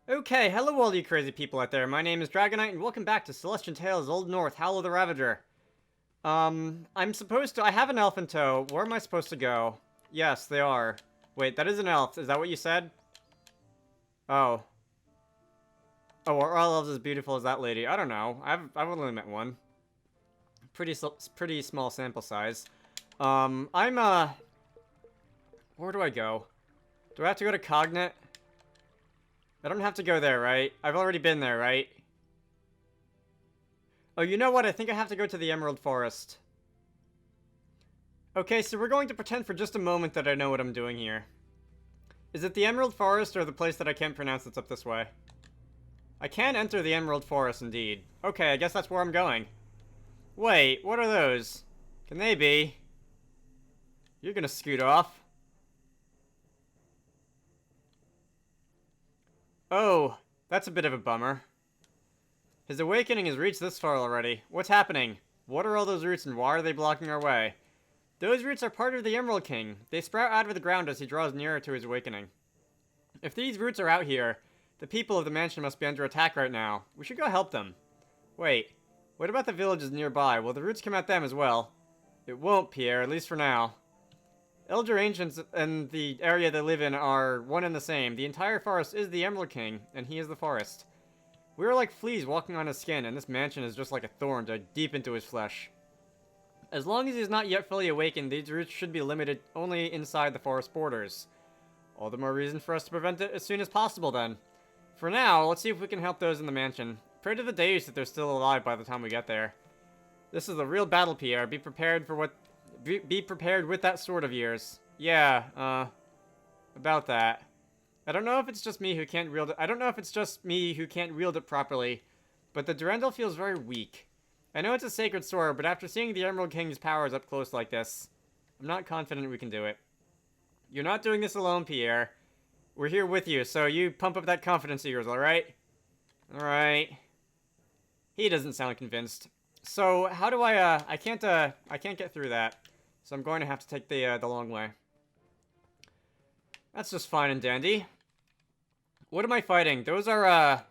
Okay, hello all you crazy people out there. My name is Dragonite, and welcome back to Celestian Tales Old North, Howl of the Ravager. I have an elf in tow. Where am I supposed to go? Yes, they are. Wait, that is an elf. Is that what you said? Oh. Oh, are all elves as beautiful as that lady? I don't know. I've only met one. Pretty small sample size. Where do I go? Do I have to go to Cognate? I don't have to go there, right? I've already been there, right? Oh, you know what? I think I have to go to the Emerald Forest. Okay, so we're going to pretend for just a moment that I know what I'm doing here. Is it the Emerald Forest or the place that I can't pronounce that's up this way? I can enter the Emerald Forest, indeed. Okay, I guess that's where I'm going. Wait, what are those? Can they be? You're gonna scoot off. Oh, that's a bit of a bummer. His awakening has reached this far already. What's happening? What are all those roots and why are they blocking our way? Those roots are part of the Emerald King. They sprout out of the ground as he draws nearer to his awakening. If these roots are out here, the people of the mansion must be under attack right now. We should go help them. Wait, what about the villages nearby? Will the roots come at them as well? It won't, Pierre, at least for now. Elder Ancients and the area they live in are one and the same. The entire forest is the Emerald King, and he is the forest. We are like fleas walking on his skin, and this mansion is just like a thorn dug deep into his flesh. As long as he is not yet fully awakened, these roots should be limited only inside the forest borders. All the more reason for us to prevent it as soon as possible, then. For now, let's see if we can help those in the mansion. Pray to the deities that they're still alive by the time we get there. This is a real battle, Pierre. Be prepared with that sword of yours. Yeah, about that. I don't know if it's just me who can't wield it properly, but the Durendal feels very weak. I know it's a sacred sword, but after seeing the Emerald King's powers up close like this, I'm not confident we can do it. You're not doing this alone, Pierre. We're here with you, so you pump up that confidence of yours, alright? Alright. He doesn't sound convinced. So, how do I can't get through that. So I'm going to have to take the long way. That's just fine and dandy. What am I fighting? Those are,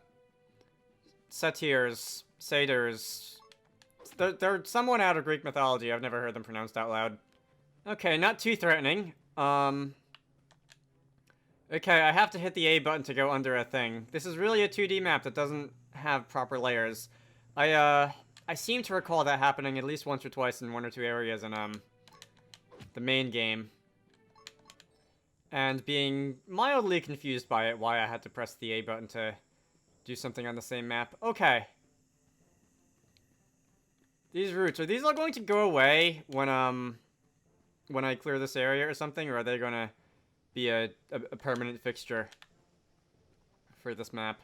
satyrs, satyrs. They're someone out of Greek mythology. I've never heard them pronounced out loud. Okay, not too threatening. Okay, I have to hit the A button to go under a thing. This is really a 2D map that doesn't have proper layers. I seem to recall that happening at least once or twice in one or two areas in, the main game. And being mildly confused by it, why I had to press the A button to do something on the same map. Okay. These roots, are these all going to go away when I clear this area or something? Or are they gonna be a permanent fixture for this map?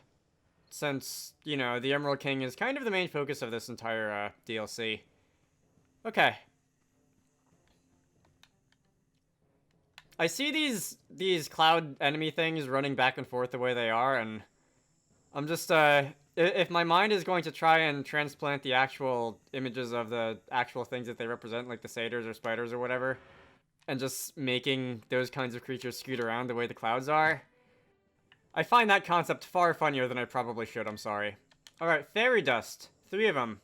Since, you know, the Emerald King is kind of the main focus of this entire, DLC. Okay. I see these cloud enemy things running back and forth the way they are, and I'm just, if my mind is going to try and transplant the actual images of the actual things that they represent, like the satyrs or spiders or whatever, and just making those kinds of creatures scoot around the way the clouds are, I find that concept far funnier than I probably should, I'm sorry. Alright, fairy dust. 3 of them.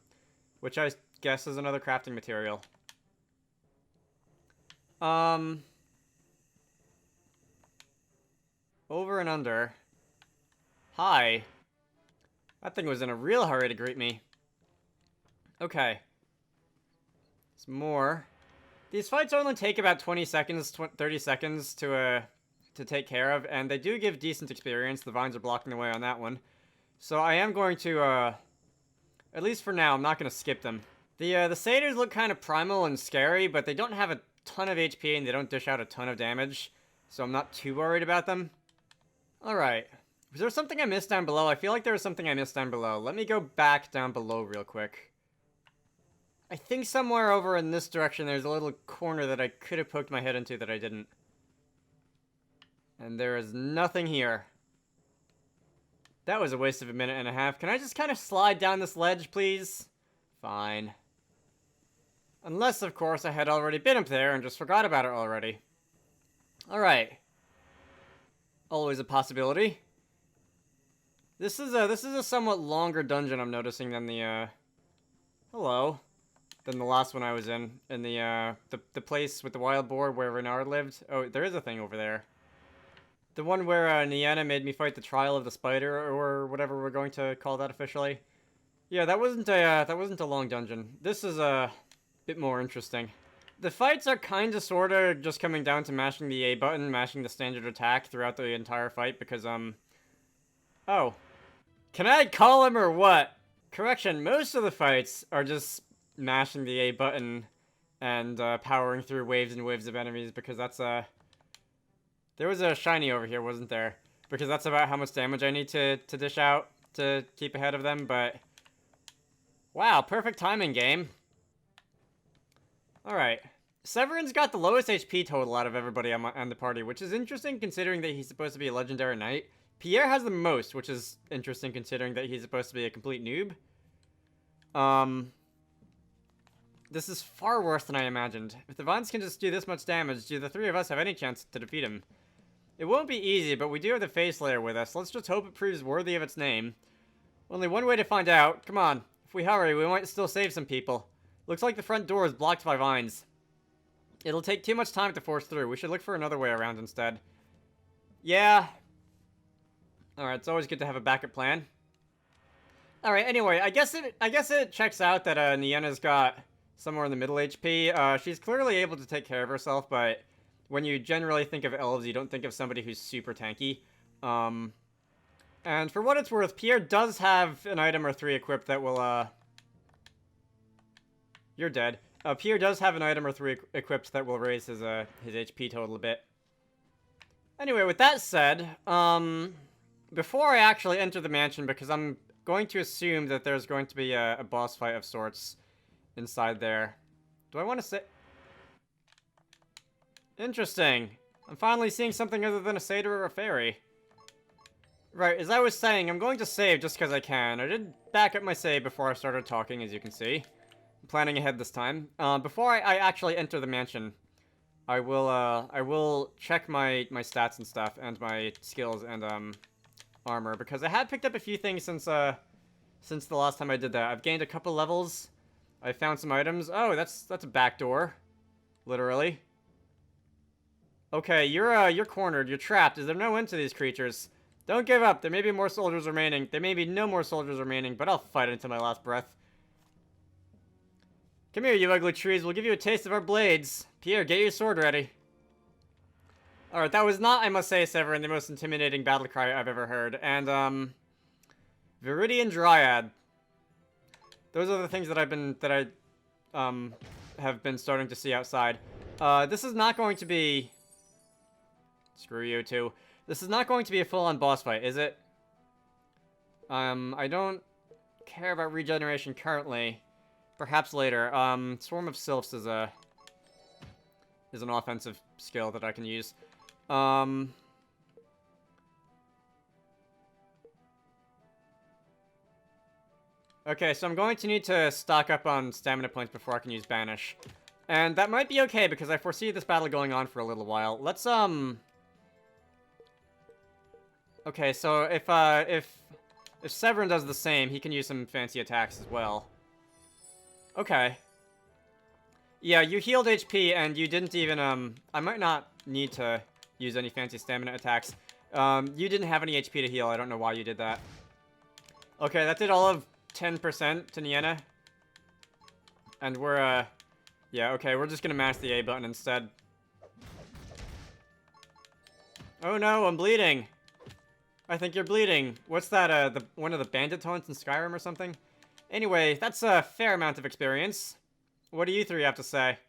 Which I guess is another crafting material. Over and under. Hi. That thing was in a real hurry to greet me. Okay. Some more. These fights only take about 20 seconds, 30 seconds to take care of, and they do give decent experience. The vines are blocking the way on that one. So I am going to, at least for now, I'm not going to skip them. The satyrs look kind of primal and scary, but they don't have a ton of HP and they don't dish out a ton of damage. So I'm not too worried about them. Alright. Was there something I missed down below? I feel like there was something I missed down below. Let me go back down below real quick. I think somewhere over in this direction there's a little corner that I could have poked my head into that I didn't. And there is nothing here. That was a waste of a minute and a half. Can I just kind of slide down this ledge, please? Fine. Unless, of course, I had already been up there and just forgot about it already. Alright. Always a possibility. This is a somewhat longer dungeon, I'm noticing, than hello, than the last one I was in the place with the wild boar where Renard lived. Oh, there is a thing over there. The one where Niana made me fight the Trial of the Spider, or whatever we're going to call that officially. Yeah, that wasn't a long dungeon. This is a bit more interesting. The fights are kinda sorta just coming down to mashing the A button, mashing the standard attack throughout the entire fight, because oh. Can I call him or what? Correction, most of the fights are just mashing the A button and powering through waves and waves of enemies, because that's there was a shiny over here, wasn't there? Because that's about how much damage I need to dish out to keep ahead of them, but... Wow, perfect timing, game. Alright. Severin's got the lowest HP total out of everybody on the party, which is interesting considering that he's supposed to be a legendary knight. Pierre has the most, which is interesting considering that he's supposed to be a complete noob. This is far worse than I imagined. If the Vines can just do this much damage, do the three of us have any chance to defeat him? It won't be easy, but we do have the Face Layer with us. Let's just hope it proves worthy of its name. Only one way to find out. Come on. If we hurry, we might still save some people. Looks like the front door is blocked by vines. It'll take too much time to force through. We should look for another way around instead. Yeah. Alright, it's always good to have a backup plan. Alright, anyway, I guess it checks out that Niana's got somewhere in the middle HP. She's clearly able to take care of herself, but when you generally think of elves, you don't think of somebody who's super tanky. And for what it's worth, Pierre does have an item or three equipped that will, You're dead. Pierre does have an item or three equipped that will raise his HP total a bit. Anyway, with that said, before I actually enter the mansion, because I'm going to assume that there's going to be a boss fight of sorts inside there. Do I want to say... Interesting. I'm finally seeing something other than a satyr or a fairy. Right, as I was saying, I'm going to save just because I can. I did back up my save before I started talking, as you can see. I'm planning ahead this time. Before I actually enter the mansion, I will check my stats and stuff, and my skills and, armor, because I had picked up a few things since the last time I did that. I've gained a couple levels. I found some items. Oh, that's a back door. Literally. Okay, you're cornered. You're trapped. Is there no end to these creatures? Don't give up. There may be more soldiers remaining. There may be no more soldiers remaining, but I'll fight until my last breath. Come here, you ugly trees. We'll give you a taste of our blades. Pierre, get your sword ready. Alright, that was not, I must say, Severin, the most intimidating battle cry I've ever heard. And, Viridian Dryad. Those are the things that I have been starting to see outside. This is not going to be... Screw you, too. This is not going to be a full-on boss fight, is it? I don't care about regeneration currently. Perhaps later. Swarm of Sylphs is an offensive skill that I can use. Okay, so I'm going to need to stock up on stamina points before I can use Banish. And that might be okay, because I foresee this battle going on for a little while. Let's, Okay, so if Severin does the same, he can use some fancy attacks as well. Okay. Yeah, you healed HP, and you didn't even, I might not need to use any fancy stamina attacks. You didn't have any HP to heal. I don't know why you did that. Okay, that did all of 10% to Niana. And we're, yeah, okay, we're just gonna mash the A button instead. Oh no, I'm bleeding. I think you're bleeding. What's that, one of the bandit taunts in Skyrim or something? Anyway, that's a fair amount of experience. What do you three have to say?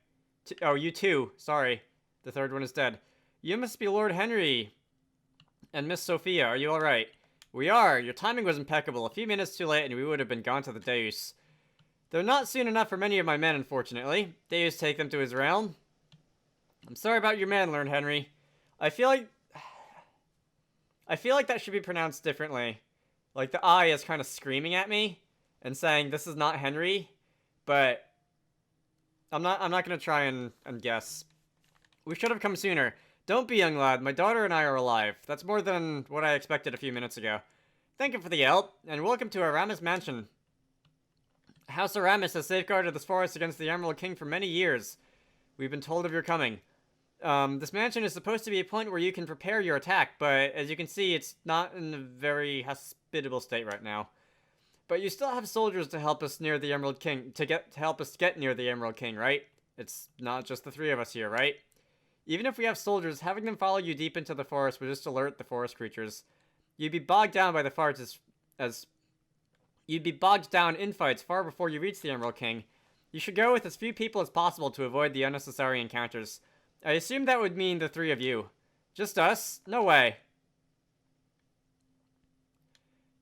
Oh, you two. Sorry. The third one is dead. You must be Lord Henry and Miss Sophia. Are you alright? We are. Your timing was impeccable. A few minutes too late and we would have been gone to the Deus. Though not soon enough for many of my men, unfortunately. Deus take them to his realm. I'm sorry about your man, Lord Henry. I feel like that should be pronounced differently. Like, the I is kind of screaming at me and saying, this is not Henry, but I'm not gonna try and guess. We should have come sooner. Don't be, young lad. My daughter and I are alive. That's more than what I expected a few minutes ago. Thank you for the help, and welcome to Aramis Mansion. House Aramis has safeguarded this forest against the Emerald King for many years. We've been told of your coming. This mansion is supposed to be a point where you can prepare your attack, but as you can see, it's not in a very hospitable state right now. But you still have soldiers to help us near the Emerald King, to help us get near the Emerald King, right? It's not just the three of us here, right? Even if we have soldiers, having them follow you deep into the forest would just alert the forest creatures. You'd be bogged down by the fights you'd be bogged down in fights far before you reach the Emerald King. You should go with as few people as possible to avoid the unnecessary encounters. I assume that would mean the three of you. Just us? No way.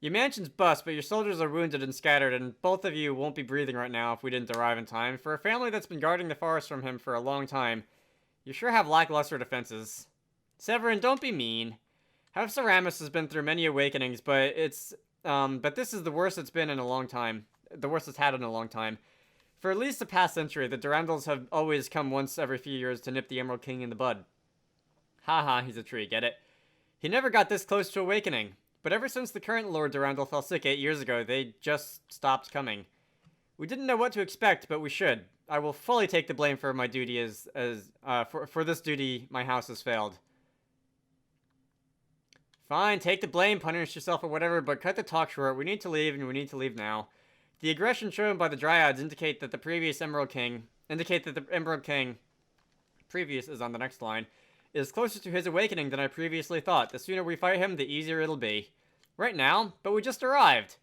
Your mansion's bust, but your soldiers are wounded and scattered, and both of you won't be breathing right now if we didn't arrive in time. For a family that's been guarding the forest from him for a long time, you sure have lackluster defenses. Severin, don't be mean. House Aramis has been through many awakenings, but this is the worst it's been in a long time. The worst it's had in a long time. For at least the past century, the Durandals have always come once every few years to nip the Emerald King in the bud. Haha, he's a tree, get it? He never got this close to awakening, but ever since the current Lord Durandal fell sick 8 years ago, they just stopped coming. We didn't know what to expect, but we should. I will fully take the blame for my duty for this duty my house has failed. Fine, take the blame, punish yourself or whatever, but cut the talk short. We need to leave, and we need to leave now. The aggression shown by the Dryads indicate that the Emerald King, previous is on the next line, is closer to his awakening than I previously thought. The sooner we fight him, the easier it'll be. Right now? But we just arrived.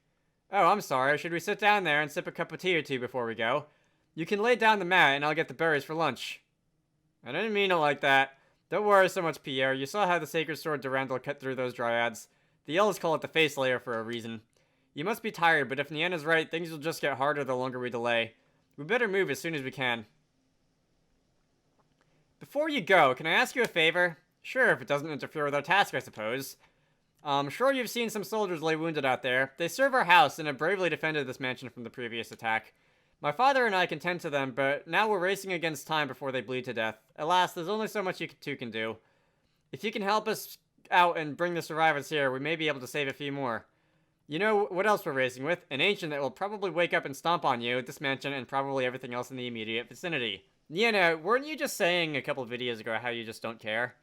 Oh, I'm sorry. Should we sit down there and sip a cup of tea or two before we go? You can lay down the mat, and I'll get the berries for lunch. I didn't mean it like that. Don't worry so much, Pierre. You saw how the Sacred Sword Durandal cut through those Dryads. The elves call it the face layer for a reason. You must be tired, but if Niana's right, things will just get harder the longer we delay. We better move as soon as we can. Before you go, can I ask you a favor? Sure, if it doesn't interfere with our task, I suppose. I'm sure you've seen some soldiers lay wounded out there. They serve our house and have bravely defended this mansion from the previous attack. My father and I can tend to them, but now we're racing against time before they bleed to death. Alas, there's only so much you two can do. If you can help us out and bring the survivors here, we may be able to save a few more. You know what else we're racing with? An ancient that will probably wake up and stomp on you, this mansion, and probably everything else in the immediate vicinity. Niana, weren't you just saying a couple of videos ago how you just don't care?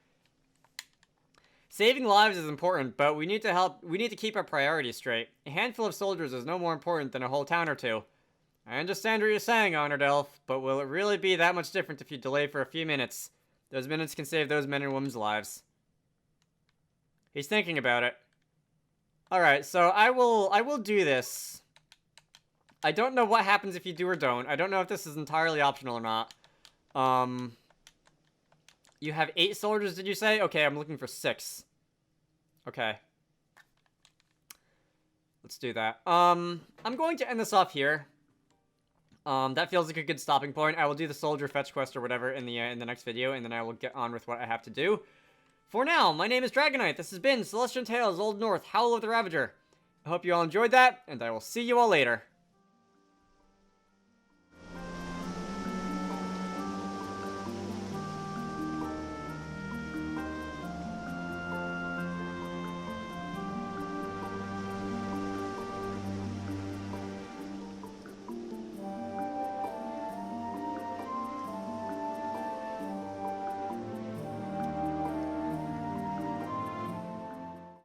Saving lives is important, but we need to keep our priorities straight. A handful of soldiers is no more important than a whole town or two. I understand what you're saying, Honored Elf, but will it really be that much different if you delay for a few minutes? Those minutes can save those men and women's lives. He's thinking about it. Alright, so I will do this. I don't know what happens if you do or don't. I don't know if this is entirely optional or not. You have 8 soldiers, did you say? Okay, I'm looking for 6. Okay. Let's do that. I'm going to end this off here. That feels like a good stopping point. I will do the soldier fetch quest or whatever in the next video, and then I will get on with what I have to do. For now, my name is Dragonite. This has been Celestian Tales, Old North, Howl of the Ravager. I hope you all enjoyed that, and I will see you all later.